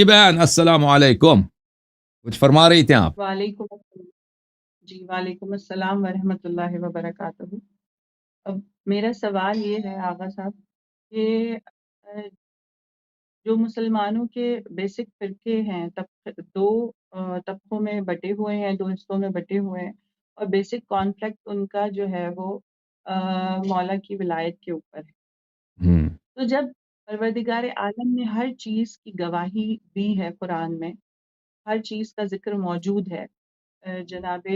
جی بہن السلام علیکم، کچھ فرما رہی تھے آپ؟ وعلیکم السلام جی وعلیکم السلام ورحمۃ اللہ وبرکاتہ۔ اب میرا سوال یہ ہے آغا صاحب کہ جو مسلمانوں کے بیسک فرقے ہیں دو طبقوں میں بٹے ہوئے ہیں، دو حصوں میں بٹے ہوئے ہیں، اور بیسک کانفلکٹ ان کا جو ہے وہ مولا کی ولایت کے اوپر ہے۔ ہوں تو جب پروردگار عالم نے ہر چیز کی گواہی دی ہے قرآن میں، ہر چیز کا ذکر موجود ہے، جناب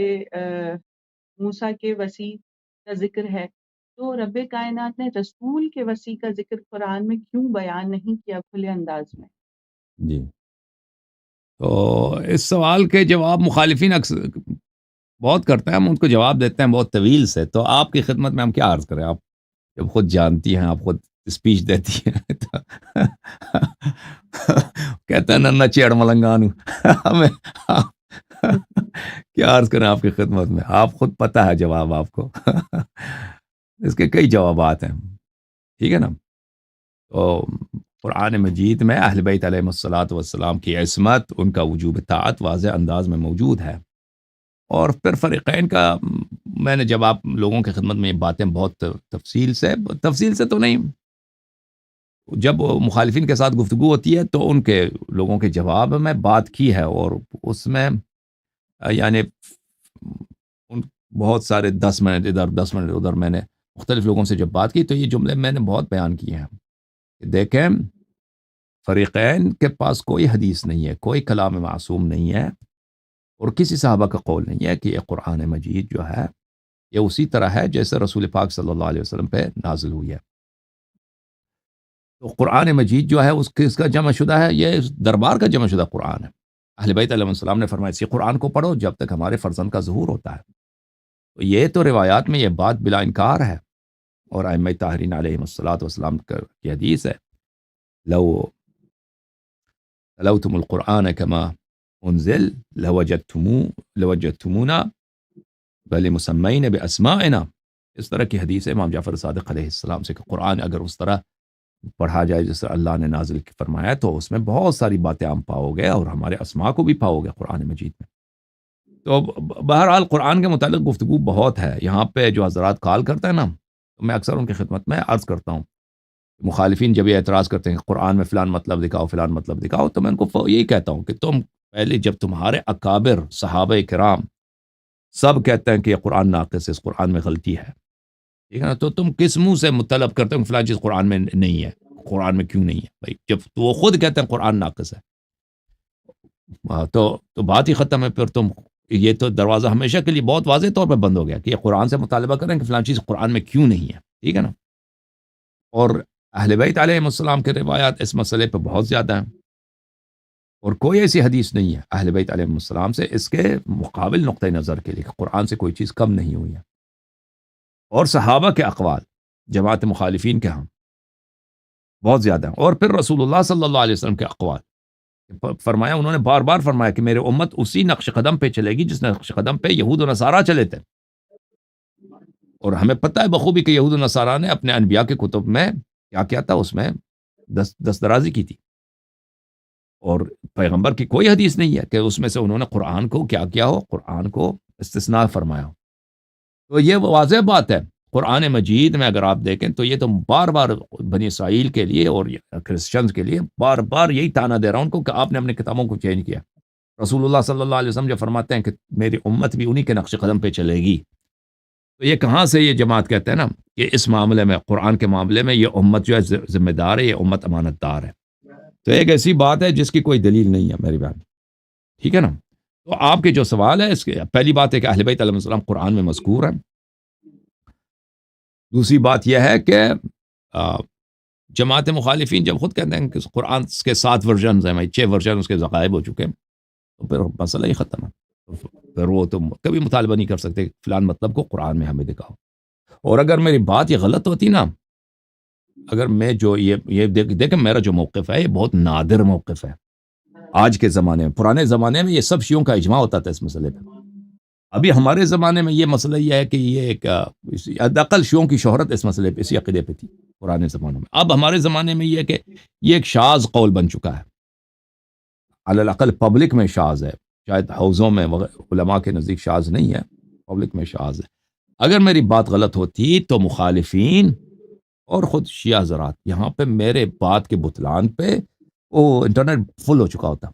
موسیٰ کے وسیع کا ذکر ہے، تو رب کائنات نے رسول کے وسیع کا ذکر قرآن میں کیوں بیان نہیں کیا کھلے انداز میں؟ جی، تو اس سوال کے جواب مخالفین اکثر بہت کرتے ہیں، ہم ان کو جواب دیتے ہیں بہت طویل سے، تو آپ کی خدمت میں ہم کیا عرض کریں؟ آپ جب خود جانتی ہیں، آپ خود اسپیچ دیتی ہیں تو کہتے ہیں ننا چیڑ ملنگانو ہمیں کیا عرض کریں آپ کی خدمت میں؟ آپ خود پتہ ہے جواب آپ کو اس کے کئی جوابات ہیں، ٹھیک ہے نا؟ تو قرآن مجید میں اہل بیت علیہ الصلاۃ والسلام کی عصمت، ان کا وجوب طاعت واضح انداز میں موجود ہے، اور پھر فریقین کا میں نے جب آپ لوگوں کی خدمت میں یہ باتیں بہت تفصیل سے تو نہیں، جب مخالفین کے ساتھ گفتگو ہوتی ہے تو ان کے لوگوں کے جواب میں بات کی ہے، اور اس میں یعنی ان بہت سارے 10 منٹ ادھر 10 منٹ ادھر میں نے مختلف لوگوں سے جب بات کی تو یہ جملے میں نے بہت بیان کیے ہیں کہ دیکھیں، فریقین کے پاس کوئی حدیث نہیں ہے، کوئی کلام معصوم نہیں ہے، اور کسی صحابہ کا قول نہیں ہے کہ یہ قرآن مجید جو ہے یہ اسی طرح ہے جیسے رسول پاک صلی اللہ علیہ وسلم پہ نازل ہوئی ہے۔ تو قرآن مجید جو ہے اس کا جمع شدہ ہے، یہ دربار کا جمع شدہ قرآن ہے۔ اہل بیت علیہ السلام نے فرمایا اسی قرآن کو پڑھو جب تک ہمارے فرزند کا ظہور ہوتا ہے۔ تو یہ تو روایات میں یہ بات بلا انکار ہے، اور ائمہ طاہرین علیہ الصلوۃ والسلام کی حدیث ہے، لو تلوتم القرآن كما انزل لوجدتمونا بل مسمین باسمائنا، اس طرح کی حدیث ہے امام جعفر صادق علیہ السلام سے کہ قرآن اگر اس طرح پڑھا جائے جیسے اللہ نے نازل فرمایا تو اس میں بہت ساری باتیں عام پاؤ گے، اور ہمارے اسماء کو بھی پاؤ گے قرآن مجید میں۔ تو بہرحال قرآن کے متعلق گفتگو بہت ہے، یہاں پہ جو حضرات کال کرتے ہیں نا، تو میں اکثر ان کی خدمت میں عرض کرتا ہوں، مخالفین جب یہ اعتراض کرتے ہیں کہ قرآن میں فلان مطلب دکھاؤ فلان مطلب دکھاؤ، تو میں ان کو یہی کہتا ہوں کہ تم پہلے جب تمہارے اکابر صحابہ کرام سب کہتے ہیں کہ یہ قرآن ناقص ہے، اس قرآن میں غلطی ہے، ٹھیک ہے نا، تو تم کس منہ سے مطلب کرتے ہو کہ فلان چیز قرآن میں نہیں ہے؟ قرآن میں کیوں نہیں ہے بھائی؟ جب تو وہ خود کہتے ہیں قرآن ناقص ہے، تو بات ہی ختم ہے، پھر تم یہ تو دروازہ ہمیشہ کے لیے بہت واضح طور پہ بند ہو گیا کہ یہ قرآن سے مطالبہ کریں کہ فلان چیز قرآن میں کیوں نہیں ہے، ٹھیک ہے نا؟ اور اہل بیت علیہ السلام کے روایات اس مسئلے پہ بہت زیادہ ہیں، اور کوئی ایسی حدیث نہیں ہے اہل بیت علیہ السلام سے اس کے مقابل نقطہ نظر کے لیے کہ قرآن سے کوئی چیز کم نہیں ہوئی ہے۔ اور صحابہ کے اقوال جماعت مخالفین کے ہاں بہت زیادہ ہیں، اور پھر رسول اللہ صلی اللہ علیہ وسلم کے اقوال فرمایا، انہوں نے بار بار فرمایا کہ میرے امت اسی نقش قدم پہ چلے گی جس نقش قدم پہ یہود و نصارہ چلے تھے، اور ہمیں پتہ ہے بخوبی کہ یہود و نصارہ نے اپنے انبیاء کے کتب میں کیا کیا تھا، اس میں دسترازی کی تھی، اور پیغمبر کی کوئی حدیث نہیں ہے کہ اس میں سے انہوں نے قرآن کو کیا کیا ہو، قرآن کو استثناء فرمایا ہو۔ تو یہ واضح بات ہے، قرآن مجید میں اگر آپ دیکھیں تو یہ تو بار بار بنی اسرائیل کے لیے اور کرسچنز کے لیے بار بار یہی تانا دے رہا ہوں ان کو کہ آپ نے اپنے کتابوں کو چینج کیا۔ رسول اللہ صلی اللہ علیہ وسلم جو فرماتے ہیں کہ میری امت بھی انہی کے نقش قدم پہ چلے گی، تو یہ کہاں سے یہ جماعت کہتے ہیں نا کہ اس معاملے میں، قرآن کے معاملے میں یہ امت جو ہے ذمہ دار ہے، یہ امت امانت دار ہے؟ تو ایک ایسی بات ہے جس کی کوئی دلیل نہیں ہے میری بات، ٹھیک ہے نا؟ تو آپ کے جو سوال ہے، اس کے پہلی بات ہے کہ اہل بیت علیہ السلام قرآن میں مذکور ہے، دوسری بات یہ ہے کہ جماعت مخالفین جب خود کہتے ہیں کہ قرآن کے 7 ورژنز ہیں، 6 ورژن اس کے غائب ہو چکے ہیں، تو پھر مسئلہ ہی ختم ہے، پھر وہ تو کبھی مطالبہ نہیں کر سکتے فلان مطلب کو قرآن میں ہمیں دکھاؤ۔ اور اگر میری بات یہ غلط ہوتی نا، اگر میں جو یہ دیکھیں میرا جو موقف ہے یہ بہت نادر موقف ہے آج کے زمانے میں، پرانے زمانے میں یہ سب شیعوں کا اجماع ہوتا تھا اس مسئلے پہ، ابھی ہمارے زمانے میں یہ مسئلہ یہ ہے کہ یہ ایک حداقل شیعوں کی شہرت اس مسئلے پہ، اسی عقیدے پہ تھی پرانے زمانوں میں، اب ہمارے زمانے میں یہ ہے کہ یہ ایک شاذ قول بن چکا ہے، علی الاقل پبلک میں شاذ ہے، شاید حوزوں میں علماء کے نزدیک شاذ نہیں ہے، پبلک میں شاذ ہے۔ اگر میری بات غلط ہوتی تو مخالفین اور خود شیعہ حضرات یہاں پہ میرے بات کے بتلان پہ وہ انٹرنیٹ فل ہو چکا ہوتا،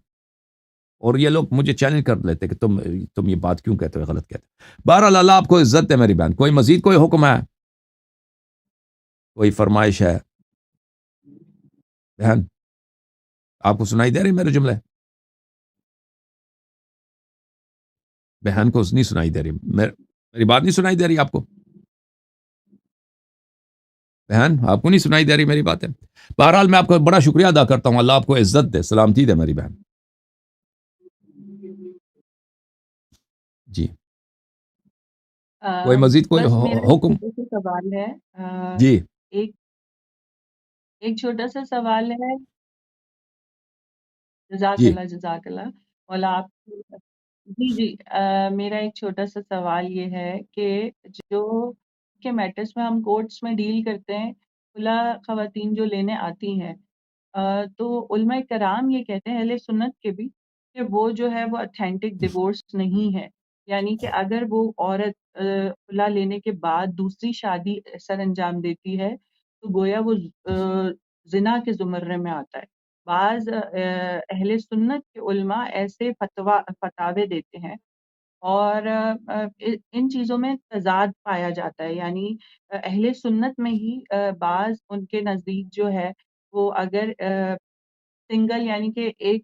اور یہ لوگ مجھے چیلنج کر لیتے کہ تم یہ بات کیوں کہتے ہو، غلط کہتے ہو۔ بہرحال اللہ آپ کو عزت دے میری بہن، کوئی مزید کوئی حکم ہے، کوئی فرمائش ہے بہن؟ آپ کو سنائی دے رہی میرے جملے؟ بہن کو نہیں سنائی دے رہی، میری بات نہیں سنائی دے رہی آپ کو؟ بہن آپ کو نہیں سنائی دے رہی میری باتیں؟ بہرحال میں آپ کو بڑا شکریہ ادا کرتا ہوں، اللہ آپ کو عزت دے، سلامتی دے میری بہن۔ جی کوئی مزید کوئی بس میرا ایک حکم؟ چھوٹا سا سوال ہے، جی ایک ایک چھوٹا سا سوال ہے، جزاک جی اللہ جزاک اللہ مولا آپ جی جی میرا ایک چھوٹا سا سوال یہ ہے کہ جو کے میٹرز میں ہم کورٹس میں ڈیل کرتے ہیں، کھلا خواتین جو لینے آتی ہیں، تو علماء کرام یہ کہتے ہیں اہل سنت کے بھی کہ وہ جو ہے وہ اتھینٹک ڈیورس نہیں ہے، یعنی کہ اگر وہ عورت کھلا لینے کے بعد دوسری شادی سر انجام دیتی ہے تو گویا وہ زنا کے زمرے میں آتا ہے۔ بعض اہل سنت کے علماء ایسے فتاوے دیتے ہیں، اور ان چیزوں میں تضاد پایا جاتا ہے، یعنی اہل سنت میں ہی بعض ان کے نزدیک جو ہے وہ اگر سنگل یعنی کہ ایک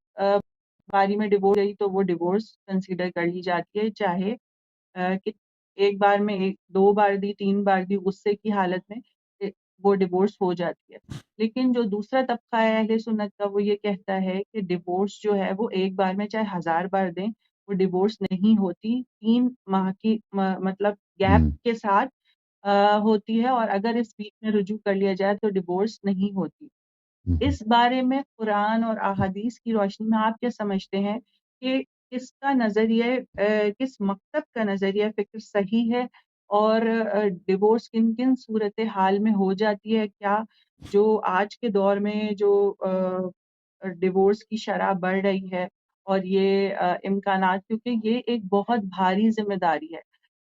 باری میں ڈیورس گئی تو وہ ڈیورس کنسیڈر کر لی جاتی ہے، چاہے کہ ایک بار میں دو بار دی، تین بار دی، غصے کی حالت میں وہ ڈیورس ہو جاتی ہے۔ لیکن جو دوسرا طبقہ ہے اہل سنت کا، وہ یہ کہتا ہے کہ ڈیورس جو ہے وہ ایک بار میں چاہے 1000 بار دیں، وہ ڈیورس نہیں ہوتی، 3 ماہ کی مطلب گیپ کے ساتھ ہوتی ہے، اور اگر اس بیچ میں رجوع کر لیا جائے تو ڈیورس نہیں ہوتی۔ اس بارے میں قرآن اور احادیث کی روشنی میں آپ کیا سمجھتے ہیں کہ کس کا نظریہ کس مکتب کا نظریہ فکر صحیح ہے، اور ڈیورس کن کن صورت حال میں ہو جاتی ہے؟ کیا جو آج کے دور میں جو ڈیورس کی شرح بڑھ رہی ہے اور یہ امکانات، کیونکہ یہ ایک بہت بھاری ذمہ داری ہے،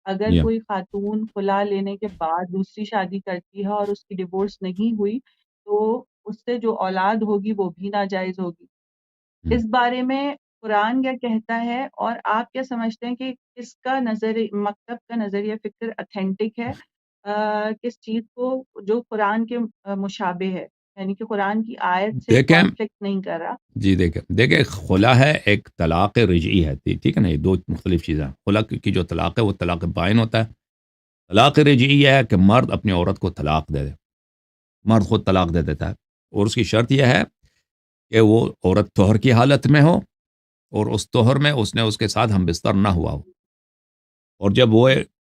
اگر یا کوئی خاتون خلا لینے کے بعد دوسری شادی کرتی ہے اور اس کی ڈیورس نہیں ہوئی تو اس سے جو اولاد ہوگی وہ بھی ناجائز ہوگی۔ اس بارے میں قرآن کیا کہتا ہے، اور آپ کیا سمجھتے ہیں کہ کس کا مکتب کا نظریہ فکر اتھینٹک ہے، کس چیز کو جو قرآن کے مشابہ ہے، یعنی کہ قرآن کی آیت سے دیکھیں کانفلکٹ نہیں کر رہا؟ جی دیکھیں خلا ہے، ایک طلاق رجعی ہے، ٹھیک ہے نا، یہ دو مختلف چیزیں ہیں۔ خلا کی جو طلاق ہے وہ طلاق بائن ہوتا ہے، طلاق رجعی یہ ہے کہ مرد اپنی عورت کو طلاق دے دے، مرد خود طلاق دے دیتا ہے، اور اس کی شرط یہ ہے کہ وہ عورت طہر کی حالت میں ہو، اور اس طہر میں اس نے اس کے ساتھ ہم بستر نہ ہوا ہو، اور جب وہ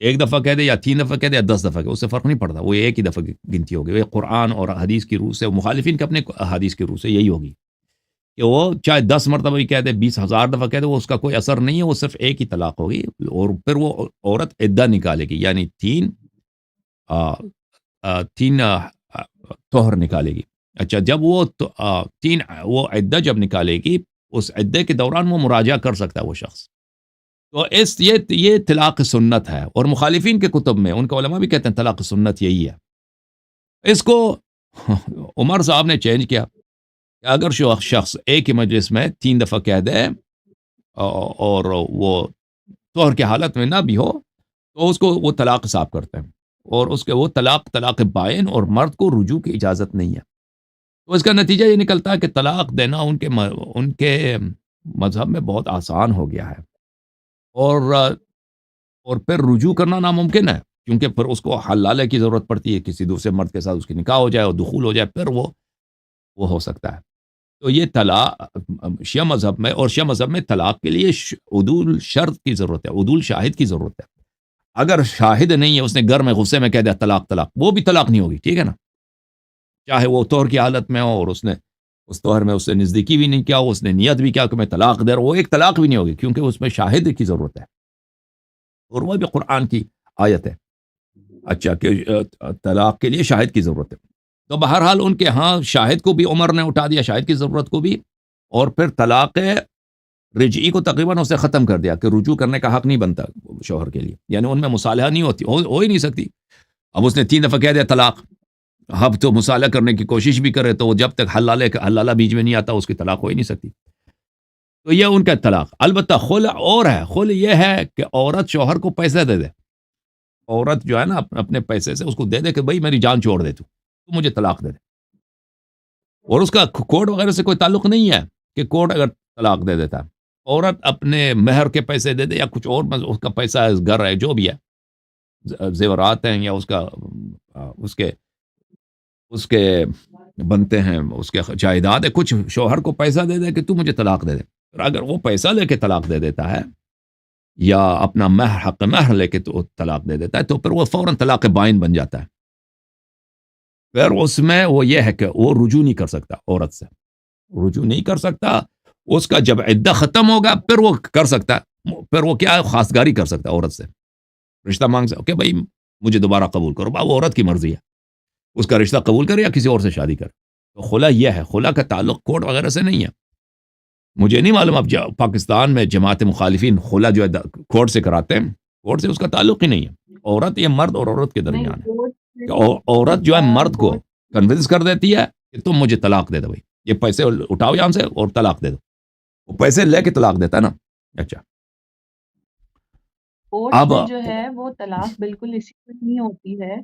ایک دفعہ کہہ دے یا 3 دفعہ کہہ دے یا 10 دفعہ کہہ دے، اس سے فرق نہیں پڑتا، وہ ایک ہی دفعہ کی گنتی ہوگی۔ یہ قرآن اور حدیث کی روح سے، مخالفین کے اپنے حدیث کی روح سے یہی ہوگی کہ وہ چاہے 10 مرتبہ بھی کہہ دے، 20,000 دفعہ کہہ دے، وہ اس کا کوئی اثر نہیں ہے، وہ صرف ایک ہی طلاق ہوگی، اور پھر وہ عورت عدہ نکالے گی، یعنی تین طہر نکالے گی۔ اچھا، جب وہ وہ عدہ جب نکالے گی، اس عدے کے دوران وہ مراجعہ کر سکتا ہے وہ شخص، تو یہ طلاق سنت ہے، اور مخالفین کے کتب میں ان کے علماء بھی کہتے ہیں طلاق سنت یہی ہے۔ اس کو عمر صاحب نے چینج کیا کہ اگر شخص ایک ہی مجلس میں 3 دفعہ کہہ دے اور وہ طہر کی حالت میں نہ بھی ہو تو اس کو وہ طلاق صاف کرتے ہیں، اور اس کے وہ طلاق بائن، اور مرد کو رجوع کی اجازت نہیں ہے۔ تو اس کا نتیجہ یہ نکلتا ہے کہ طلاق دینا ان کے مذہب میں بہت آسان ہو گیا ہے، اور پھر رجوع کرنا ناممکن ہے، کیونکہ پھر اس کو حلالے کی ضرورت پڑتی ہے، کسی دوسرے مرد کے ساتھ اس کی نکاح ہو جائے اور دخول ہو جائے، پھر وہ ہو سکتا ہے۔ تو یہ طلاق شیعہ مذہب میں، اور شیعہ مذہب میں طلاق کے لیے عدول شرط کی ضرورت ہے، عدول شاہد کی ضرورت ہے۔ اگر شاہد نہیں ہے، اس نے گھر میں غصے میں کہہ دیا طلاق، وہ بھی طلاق نہیں ہوگی، ٹھیک ہے نا، چاہے وہ طہر کی حالت میں ہو اور اس نے اس طہر میں اس سے نزدیکی بھی نہیں کیا، اس نے نیت بھی کیا کہ میں طلاق دے رہا ہوں، وہ ایک طلاق بھی نہیں ہوگی، کیونکہ اس میں شاہد کی ضرورت ہے، اور وہ بھی قرآن کی آیت ہے، اچھا، کہ طلاق کے لیے شاہد کی ضرورت ہے۔ تو بہرحال ان کے ہاں شاہد کو بھی عمر نے اٹھا دیا، شاہد کی ضرورت کو بھی، اور پھر طلاق رجعی کو تقریباً اسے ختم کر دیا کہ رجوع کرنے کا حق نہیں بنتا شوہر کے لیے، یعنی ان میں مصالحہ نہیں ہوتی، ہو ہی نہیں سکتی. اب اس نے 3 دفعہ کہہ دیا طلاق، اب تو مصالحہ کرنے کی کوشش بھی کرے تو وہ جب تک حلالہ بیچ میں نہیں آتا اس کی طلاق ہو ہی نہیں سکتی. تو یہ ان کا طلاق. البتہ خلع اور ہے. خلع یہ ہے کہ عورت شوہر کو پیسے دے دے، عورت جو ہے نا اپنے پیسے سے اس کو دے دے کہ بھائی میری جان چھوڑ دے، تو مجھے طلاق دے دے، اور اس کا کورٹ وغیرہ سے کوئی تعلق نہیں ہے کہ کورٹ اگر طلاق دے دیتا ہے. عورت اپنے مہر کے پیسے دے دے یا کچھ اور اس کا پیسہ ہے، گھر ہے، جو بھی ہے، زیورات ہیں یا اس کے بنتے ہیں، اس کے جائیداد ہے، کچھ شوہر کو پیسہ دے دے کہ تو مجھے طلاق دے دے. اور اگر وہ پیسہ لے کے طلاق دے دیتا ہے یا اپنا حق مہر لے کے تو طلاق دے دیتا ہے تو پھر وہ فوراً طلاق بائن بن جاتا ہے. پھر اس میں وہ یہ ہے کہ وہ رجوع نہیں کر سکتا، عورت سے رجوع نہیں کر سکتا. اس کا جب عدہ ختم ہوگا پھر وہ کر سکتا ہے، پھر وہ کیا ہے، خواستگاری کر سکتا ہے عورت سے، رشتہ مانگ سکتا کہ بھائی مجھے دوبارہ قبول کرو. وہ عورت کی مرضی ہے، اس کا رشتہ قبول کرے یا کسی اور سے شادی کرے. تو خلع یہ ہے. خلع کا تعلق کورٹ وغیرہ سے نہیں ہے. مجھے نہیں معلوم اب پاکستان میں جماعت مخالفین خلع جو ہے کورٹ سے کراتے ہیں، کورٹ سے اس کا تعلق ہی نہیں ہے. عورت، یہ مرد اور عورت کے درمیان ہے کہ عورت جو ہے مرد کو کنونس کر دیتی ہے کہ تم مجھے طلاق دے دو، بھائی یہ پیسے اٹھاؤ یہاں سے اور طلاق دے دو. وہ پیسے لے کے طلاق دیتا ہے نا. اچھا، کورٹ اب میں جو ہے وہ طلاق بالکل اسی میں نہیں ہوتی ہے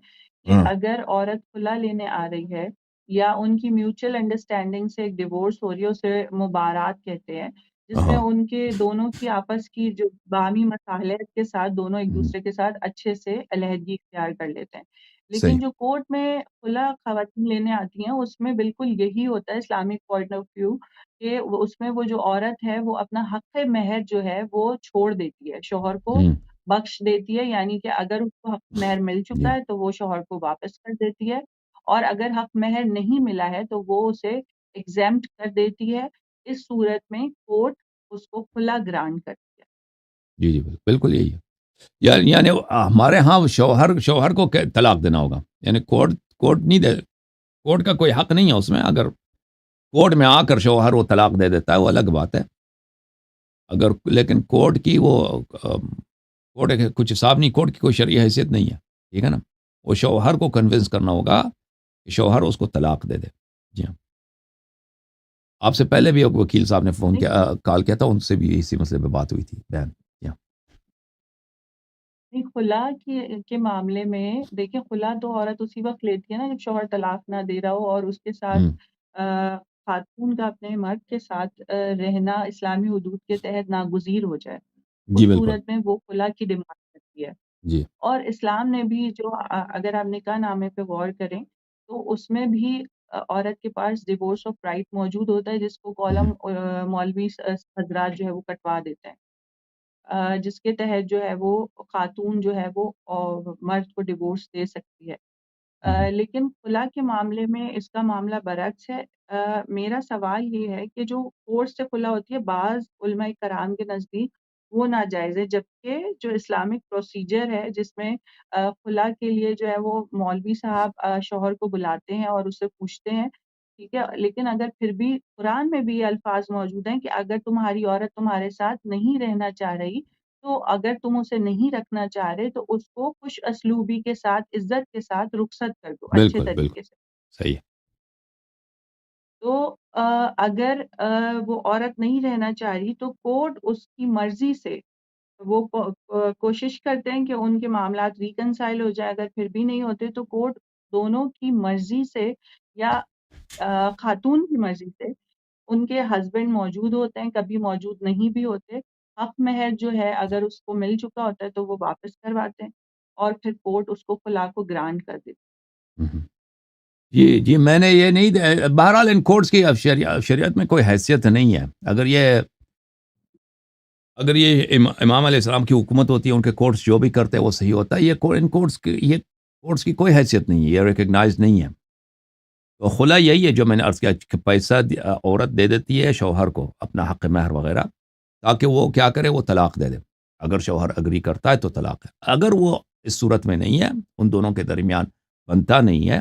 کہ اگر عورت خلا لینے آ رہی ہے یا ان کی میوچل انڈرسٹینڈنگ سے ایک ڈیورس ہو رہی ہے، اسے مبارات کہتے ہیں، جس میں ان کے دونوں کی آپس کی جو باہمی مصالحت کے ساتھ دونوں ایک دوسرے کے ساتھ اچھے سے علیحدگی اختیار کر لیتے ہیں. لیکن صحیح. جو کورٹ میں خلا خواتین لینے آتی ہیں اس میں بالکل یہی ہوتا ہے اسلامک پوائنٹ آف ویو کہ اس میں وہ جو عورت ہے وہ اپنا حق مہر جو ہے وہ چھوڑ دیتی ہے، شوہر کو بخش دیتی ہے. یعنی کہ اگر اس کو حق مہر مل چکا ہے تو وہ شوہر کو واپس کر دیتی ہے، اور اگر حق مہر نہیں ملا ہے تو وہ اسے ایگزیمپٹ کر دیتی ہے. اس صورت میں کورٹ اس کو کھلا گرانٹ کرتی ہے. جی جی بالکل یہی ہے. یعنی ہمارے ہاں شوہر کو طلاق دینا ہوگا، یعنی کورٹ نہیں دے، کورٹ کا کوئی حق نہیں ہے اس میں. اگر کورٹ میں آ کر شوہر وہ طلاق دے دیتا ہے وہ الگ بات ہے. اگر لیکن کورٹ کی وہ کورٹ کچھ حساب نہیں، کورٹ کی کوئی شرعی حیثیت نہیں ہے، ٹھیک ہے نا. وہ شوہر کو کنونس کرنا ہوگا کہ شوہر اس کو طلاق دے دے. جی ہاں، آپ سے پہلے بھی ایک وکیل صاحب نے فون کیا، کال کیا تھا، ان سے بھی اسی مسئلے پہ بات ہوئی تھی. بہن خلا کے معاملے میں دیکھیں، خلا تو عورت اسی وقت لیتی ہے نا جب شوہر طلاق نہ دے رہا ہو اور اس کے ساتھ خاتون کا اپنے مرد کے ساتھ رہنا اسلامی حدود کے تحت ناگزیر ہو جائے. جی اس بالکل صورت میں وہ خلا کی ڈیمانڈ کرتی ہے. جی اور اسلام نے بھی جو اگر آپ نکاح نامے پہ غور کریں تو اس میں بھی عورت کے پاس ڈیورس آف رائٹ موجود ہوتا ہے، جس کو کالم مولوی حضرات جو ہے وہ کٹوا دیتے ہیں، جس کے تحت جو ہے وہ خاتون جو ہے وہ مرد کو ڈیورس دے سکتی ہے. لیکن خلا کے معاملے میں اس کا معاملہ برعکس ہے. میرا سوال یہ ہے کہ جو کورٹ سے خلا ہوتی ہے بعض علماء کرام کے نزدیک وہ ناجائز ہے، جبکہ جو اسلامک پروسیجر ہے جس میں خلا کے لیے جو ہے وہ مولوی صاحب شوہر کو بلاتے ہیں اور اس سے پوچھتے ہیں، ٹھیک ہے. لیکن اگر پھر بھی قرآن میں بھی یہ الفاظ موجود ہیں کہ اگر تمہاری عورت تمہارے ساتھ نہیں رہنا چاہ رہی تو اگر تم اسے نہیں رکھنا چاہ رہے تو اس کو خوش اسلوبی کے ساتھ، عزت کے ساتھ رخصت کر دو اچھے بالکل طریقے سے. صحیح ہے. تو اگر وہ عورت نہیں رہنا چاہ رہی تو کورٹ اس کی مرضی سے وہ کوشش کرتے ہیں کہ ان کے معاملات ریکنسائل ہو جائے. اگر پھر بھی نہیں ہوتے تو کورٹ دونوں کی مرضی سے یا خاتون کی مرضی سے، ان کے ہسبینڈ موجود ہوتے ہیں، کبھی موجود نہیں بھی ہوتے، حق مہر جو ہے اگر اس کو مل چکا ہوتا ہے تو وہ واپس کرواتے ہیں اور پھر کورٹ اس کو خلا کو گرانٹ کر دیتی. جی جی میں نے یہ نہیں، بہرحال ان کورٹس کی شریعت میں کوئی حیثیت نہیں ہے. اگر یہ امام علیہ السلام کی حکومت ہوتی ہے، ان کے کورٹس جو بھی کرتے ہیں وہ صحیح ہوتا ہے. ان کورٹس کی کوئی حیثیت نہیں ہے، یہ ریکگنائز نہیں ہے. تو خلا یہی ہے جو میں نے عرض کیا کہ پیسہ عورت دے دیتی ہے شوہر کو اپنا حق مہر وغیرہ، تاکہ وہ کیا کرے، وہ طلاق دے دے. اگر شوہر اگری کرتا ہے تو طلاق ہے. اگر وہ اس صورت میں نہیں ہے، ان دونوں کے درمیان بنتا نہیں ہے،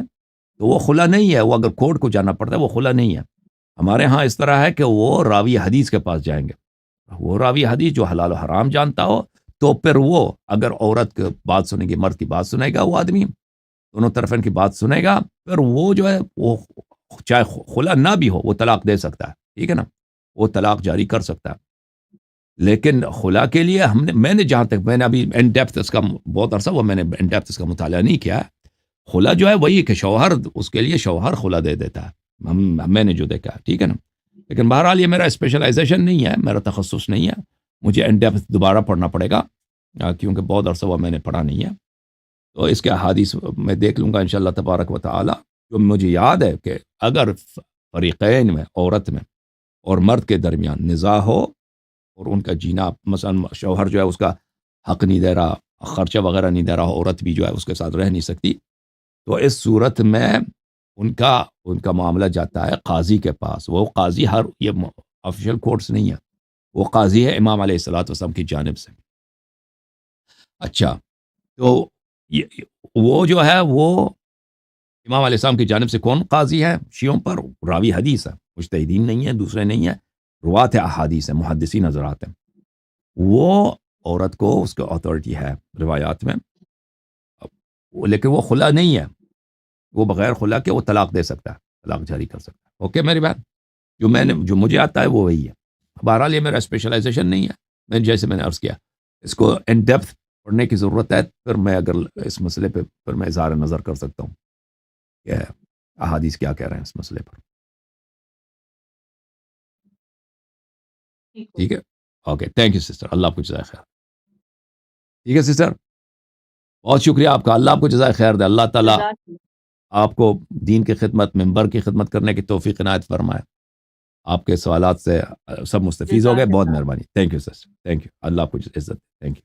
تو وہ خلا نہیں ہے. وہ اگر کورٹ کو جانا پڑتا ہے وہ خلا نہیں ہے. ہمارے ہاں اس طرح ہے کہ وہ راوی حدیث کے پاس جائیں گے، وہ راوی حدیث جو حلال و حرام جانتا ہو، تو پھر وہ اگر عورت کی بات سنے گی، مرد کی بات سنے گا، وہ آدمی دونوں طرفین کی بات سنے گا، پھر وہ جو ہے وہ چاہے خلا نہ بھی ہو وہ طلاق دے سکتا ہے، ٹھیک ہے نا، وہ طلاق جاری کر سکتا ہے۔ لیکن خلا کے لیے میں نے جہاں تک میں نے ابھی ان ڈیپتھ اس کا بہت عرصہ وہ میں نے ان ڈیپتھ اس کا مطالعہ نہیں کیا ہے، خلا جو ہے وہی کہ شوہر اس کے لیے شوہر خلا دے دیتا ہے، میں نے جو دیکھا ہے، ٹھیک ہے نا۔ لیکن بہرحال یہ میرا اسپیشلائزیشن نہیں ہے، میرا تخصص نہیں ہے، مجھے ان ڈیپتھ دوبارہ پڑھنا پڑے گا کیونکہ بہت عرصہ وہ میں نے پڑھا نہیں ہے، تو اس کے احادیث میں دیکھ لوں گا انشاءاللہ تبارک و تعالی۔ جو مجھے یاد ہے کہ اگر فریقین میں، عورت میں اور مرد کے درمیان نزاع ہو اور ان کا جینا، مثلا شوہر جو ہے اس کا حق نہیں دے رہا، خرچہ وغیرہ نہیں دے رہا، عورت بھی جو ہے اس کے ساتھ رہ نہیں سکتی، تو اس صورت میں ان کا معاملہ جاتا ہے قاضی کے پاس۔ وہ قاضی یہ آفیشیل کورٹس نہیں ہے، وہ قاضی ہے امام علیہ الصلوۃ والسلام کی جانب سے۔ اچھا، تو وہ جو ہے وہ امام علیہ السلام کی جانب سے کون قاضی ہے؟ شیعوں پر راوی حدیث ہے، مجتہدین نہیں ہے، دوسرے نہیں ہے، روات احادیث ہے، محدثین حضرات ہیں۔ وہ عورت کو اس کا اتھارٹی ہے روایات میں، لیکن وہ خلا نہیں ہے، وہ بغیر خلا کے وہ طلاق دے سکتا ہے، طلاق جاری کر سکتا ہے۔ اوکے میری بات، جو مجھے آتا ہے وہ وہی ہے۔ بہرحال یہ میرا اسپیشلائزیشن نہیں ہے، جیسے میں نے عرض کیا، اس کو ان ڈیپتھ پڑھنے کی ضرورت ہے، پھر میں اگر اس مسئلے پہ پھر میں اظہار نظر کر سکتا ہوں کہ احادیث کیا کہہ رہے ہیں اس مسئلے پر۔ ٹھیک ہے، اوکے، تھینک یو سسٹر، اللہ آپ کو جزائے خیر۔ ٹھیک ہے سسٹر، بہت شکریہ آپ کا، اللہ آپ کو جزائے خیر دے، اللہ تعالیٰ آپ کو دین کی خدمت، منبر کی خدمت کرنے کی توفیق عنایت فرمائے۔ آپ کے سوالات سے سب مستفیض ہو گئے، بہت مہربانی، thank you sister, thank you, Allah آپ کو عزت، تھینک یو۔